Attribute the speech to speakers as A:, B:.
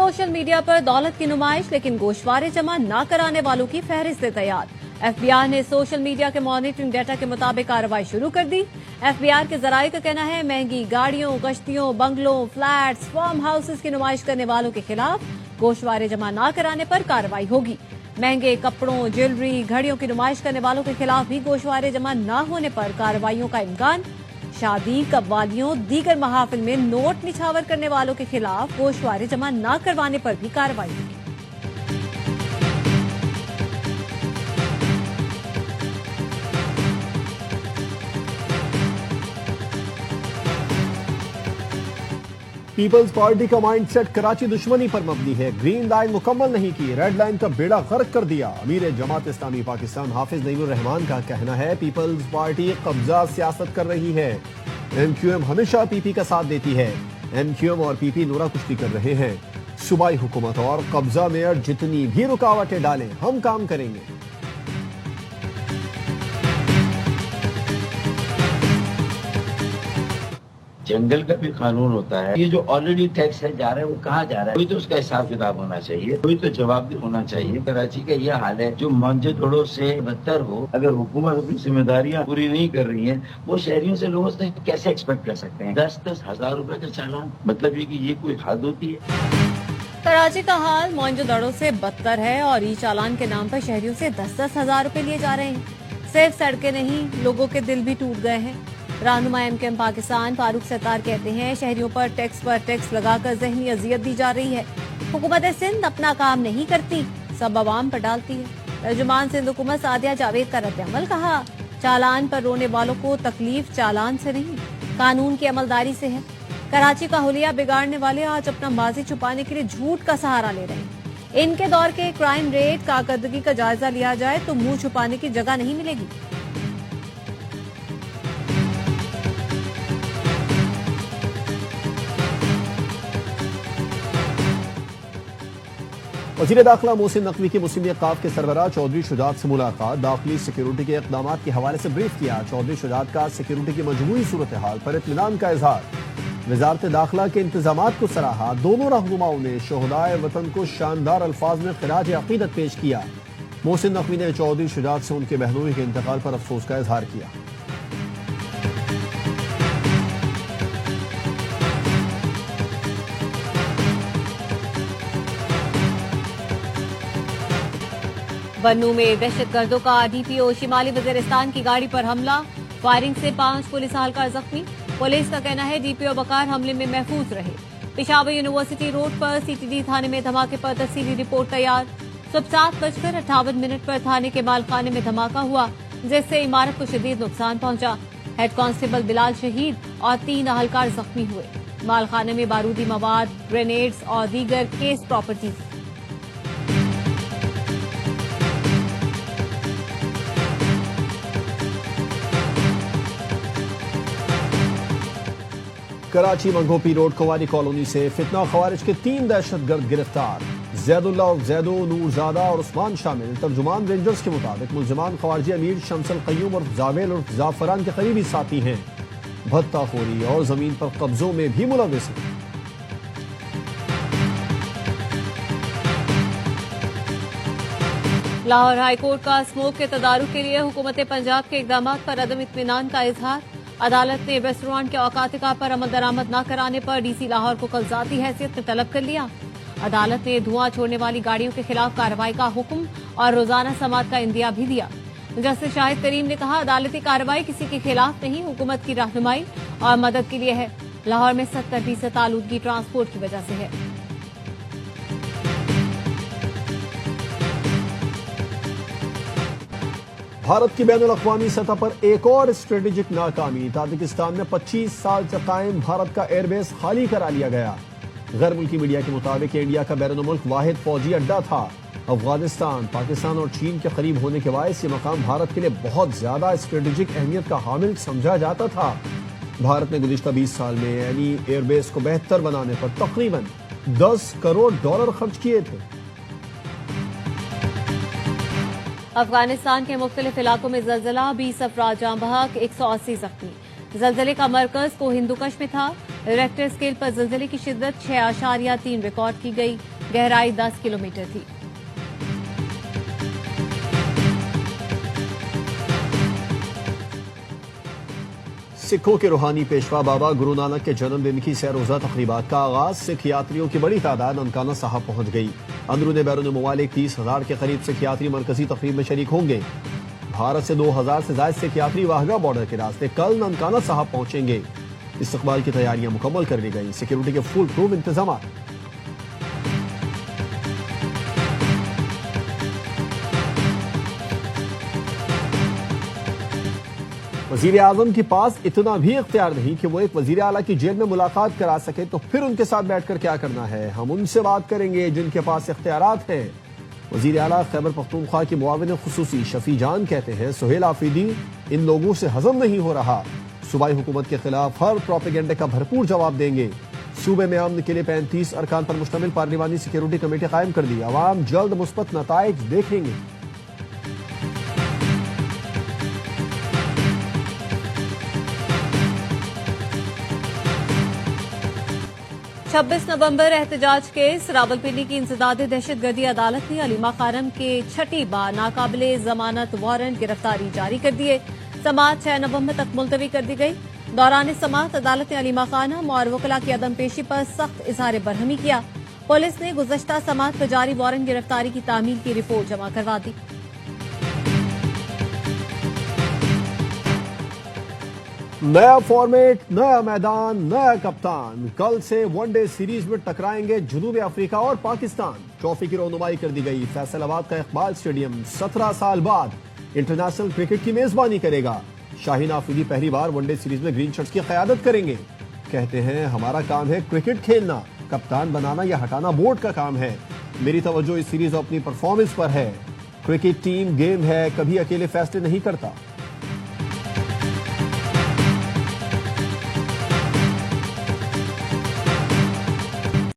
A: Social media पर दौलत की नुमाइश लेकिन गोशवारे जमा न कराने वालों की फहरिस्त तैयार। एफबीआर ने सोशल मीडिया के मॉनिटरिंग डाटा के मुताबिक कार्रवाई शुरू कर दी। एफबीआर के जराये का कहना है महंगी गाड़ियों, कश्तियों, बंगलों, फ्लैट्स, फार्म हाउसेस की नुमाइश करने वालों के खिलाफ गोशवारे जमा न कराने पर कार्रवाई होगी। महंगे कपड़ों, ज्वेलरी, घड़ियों की नुमाइश करने वालों के खिलाफ भी गोशवारे जमा न होने पर कार्रवाइयों का इम्कान। शादी, कव्वालियों, दीगर महाफिल में नोट निछावर करने वालों के खिलाफ गोशवारे जमा न करवाने पर भी कार्रवाई होगी।
B: पीपल्स पार्टी का माइंडसेट कराची दुश्मनी पर मबनी है। ग्रीन लाइन मुकम्मल नहीं की, रेड लाइन का बेड़ा गर्क कर दिया। अमीर जमात इस्लामी पाकिस्तान हाफिज नईमुर रहमान का कहना है पीपल्स पार्टी कब्जा सियासत कर रही है। एमक्यूएम हमेशा पीपी का साथ देती है। एमक्यूएम और पीपी नोरा कुश्ती कर रहे हैं। सूबाई हुकूमत और कब्जा में जितनी भी रुकावटें डालें हम काम करेंगे।
C: जंगल का भी कानून होता है। ये जो ऑलरेडी टैक्स है जा रहा है वो कहाँ जा रहा है, कोई तो उसका हिसाब किताब होना चाहिए, कोई तो जवाब भी होना चाहिए। कराची का ये हाल है जो मोहनजोदड़ो से बदतर हो। अगर हुकूमत अपनी जिम्मेदारियां पूरी नहीं कर रही है, वो शहरियों से, लोगों से कैसे एक्सपेक्ट कर सकते हैं? 10-10 हजार रुपए का चालान, मतलब ये कि ये कोई हद होती है?
A: कराची का हाल मोहनजोदड़ो से बदतर है और ई चालान के नाम पर शहरियों से 10-10 हजार रुपए लिए जा रहे हैं। सिर्फ सड़कें नहीं, लोगों के दिल भी टूट गए हैं। रहनुमा एमक्यूएम पाकिस्तान फारूक सत्तार कहते हैं शहरियों पर टैक्स लगाकर जहनी अजियत दी जा रही है। हुकूमत सिंध अपना काम नहीं करती, सब अवाम पर डालती है। तर्जुमान सिंध हुकूमत सादिया जावेद का रद्द-ए-अमल कहा, चालान पर रोने वालों को तकलीफ चालान से नहीं कानून की अमलदारी से है। कराची का हुलिया बिगाड़ने वाले आज अपना माजी छुपाने के लिए झूठ का सहारा ले रहे हैं। इनके दौर के क्राइम रेट, कारकर्दगी का जायजा लिया जाए तो मुंह छुपाने की जगह नहीं मिलेगी।
B: वज़ीर दाखिला मोहसिन नकवी की मुस्लिम क़ाफ के सरबराह चौधरी शुजात से मुलाकात। दाखिली सिक्योरिटी के इक़दाम के हवाले से ब्रीफ किया। चौधरी शुजात का सिक्योरिटी की मजमूई सूरत हाल पर इत्मीनान का इजहार। वज़ारत दाखिला के इंतजामात को सराहा। दोनों रहनुमाओं ने शोहदाए वतन को शानदार अल्फाज में खिराज अकीदत पेश किया। मोहसिन नकवी ने चौधरी शुजात से उनके बहनोई के इंतकाल पर अफसोस का इजहार किया।
A: बन्नू में दहशतगर्दों का डीपीओ शिमाली वजीरिस्तान की गाड़ी पर हमला। फायरिंग से 5 पुलिस एहलकार जख्मी। पुलिस का कहना है डीपीओ बकार हमले में महफूज रहे। पेशावर यूनिवर्सिटी रोड पर सीटीडी थाने में धमाके पर तफसीली रिपोर्ट तैयार। सुबह 7:58 पर थाने के मालखाने में धमाका हुआ, जिससे इमारत को शदीद नुकसान पहुंचा। हेड कांस्टेबल बिलाल शहीद और 3 एहलकार जख्मी हुए। मालखाने में बारूदी मवाद, ग्रेनेड्स और दीगर केस प्रॉपर्टी।
B: कराची मंगोपी रोड कुंवारी कॉलोनी से फितना खवारिज के 3 दहशतगर्द गिरफ्तार। जैदुल्ला और जैदो, नूरजादा और उस्मान शामिल। तर्जुमान रेंजर्स के मुताबिक मुलजमान खवारजी अमीर शम्सल कय्यूम और जावेल और जाफरान के करीबी साथी हैं। भत्ताखोरी और जमीन पर कब्जों में भी मुलविस हैं।
A: लाहौर हाईकोर्ट का स्मोक के तदारुक के लिए हुकूमत पंजाब के इकदाम पर अदम इत्मीनान का इजहार। अदालत ने रेस्टोरेंट के औकातिका पर अमल दरामद न कराने पर डीसी लाहौर को कल ज़ाती हैसियत में तलब कर लिया। अदालत ने धुआं छोड़ने वाली गाड़ियों के खिलाफ कार्रवाई का हुक्म और रोजाना समात का इंदिया भी दिया। जस्टिस शाहिद करीम ने कहा अदालती कार्रवाई किसी के खिलाफ नहीं, हुकूमत की रहनुमाई और मदद के लिए है। लाहौर में 70% आलूदगी ट्रांसपोर्ट की वजह से है।
B: भारत की बैनुल-अक़वामी सतह पर एक और स्ट्रेटेजिक नाकामी। ताजिकिस्तान में 25 साल से कायम भारत का एयरबेस खाली करा लिया गया। गैर मुल्की मीडिया के मुताबिक इंडिया का बैरून मुल्क वाहिद फौजी अड्डा था। अफगानिस्तान, पाकिस्तान और चीन के करीब होने के बायस ये मकाम भारत के लिए बहुत ज्यादा स्ट्रेटेजिक अहमियत का हामिल समझा जाता था। भारत ने गुज़िश्ता 20 साल में यानी एयरबेस को बेहतर बनाने पर तकरीबन $10 करोड़ खर्च किए थे।
A: अफगानिस्तान के मुख्तलिफ इलाकों में जल्जला, 20 अफराद जाँ बहक, 180 जख्मी। जल्जले का मरकज को हिंदुकश में था। रेक्टर स्केल पर जिलजिले की शिद्दत 6.3 रिकॉर्ड की गई। गहराई 10 किलोमीटर थी।
B: सिखों के रूहानी पेशवा बाबा गुरु नानक के जन्मदिन की सैर-रोज़ा तक़रीबात का आगाज। सिख यात्रियों की बड़ी तादाद ननकाना साहब पहुंच गई। अंदरूनी बैरून ममालिक 30,000 के करीब सिख यात्री मरकजी तक़रीब में शरीक होंगे। भारत से 2,000 से ज्यादा सिख यात्री वाहगा बॉर्डर के रास्ते कल ननकाना साहब पहुंचेंगे। इस्तकबाल की तैयारियां मुकम्मल कर ली गई। सिक्योरिटी के फुल प्रूफ इंतजाम। वजीर आजम के पास इतना भी इख्तियार नहीं कि वो एक वजीर आला की जेल में मुलाकात करा सके, तो फिर उनके साथ बैठकर क्या करना है। हम उनसे बात करेंगे जिनके पास इख्तियारात हैं। वजीर आला खैबर पख्तूनख्वा की मुआविन खुसूसी शफी जान कहते हैं सुहेल आफरीदी इन लोगों से हजम नहीं हो रहा। सूबाई हुकूमत के खिलाफ हर प्रोपेगेंडे का भरपूर जवाब देंगे। सूबे में अमन के लिए 35 अरकान पर मुश्तमिल पार्लिमानी सिक्योरिटी कमेटी कायम कर दी। अवाम जल्द मुस्बत नताइज देखेंगे।
A: 26 नवंबर एहतजाज केस। रावलपिंडी की इंसदादी दहशतगर्दी अदालत ने अलीमा खानम के छठी बार नाकाबिले जमानत वारंट गिरफ्तारी जारी कर दिए। समात 6 नवंबर तक मुलतवी कर दी गई। दौरान समात अदालत ने अलीमा खानम और वकला की अदम पेशी पर सख्त इजहार बरहमी किया। पुलिस ने गुज़श्ता समात पर जारी वारंट गिरफ्तारी की तामील की रिपोर्ट जमा करवा दी।
B: नया फॉर्मेट, नया मैदान, नया कप्तान। कल से वनडे सीरीज में टकराएंगे जनूबी अफ्रीका और पाकिस्तान। ट्रॉफी की रौनुमाई कर दी गई। फैसलाबाद का इकबाल स्टेडियम 17 साल बाद इंटरनेशनल क्रिकेट की मेजबानी करेगा। शाहीन आफरीदी पहली बार वनडे सीरीज में ग्रीन शर्ट्स की क़यादत करेंगे। कहते हैं हमारा काम है क्रिकेट खेलना, कप्तान बनाना या हटाना बोर्ड का काम है। मेरी तवज्जो इस सीरीज और अपनी परफॉर्मेंस पर है। क्रिकेट टीम गेम है, कभी अकेले फैसले नहीं करता।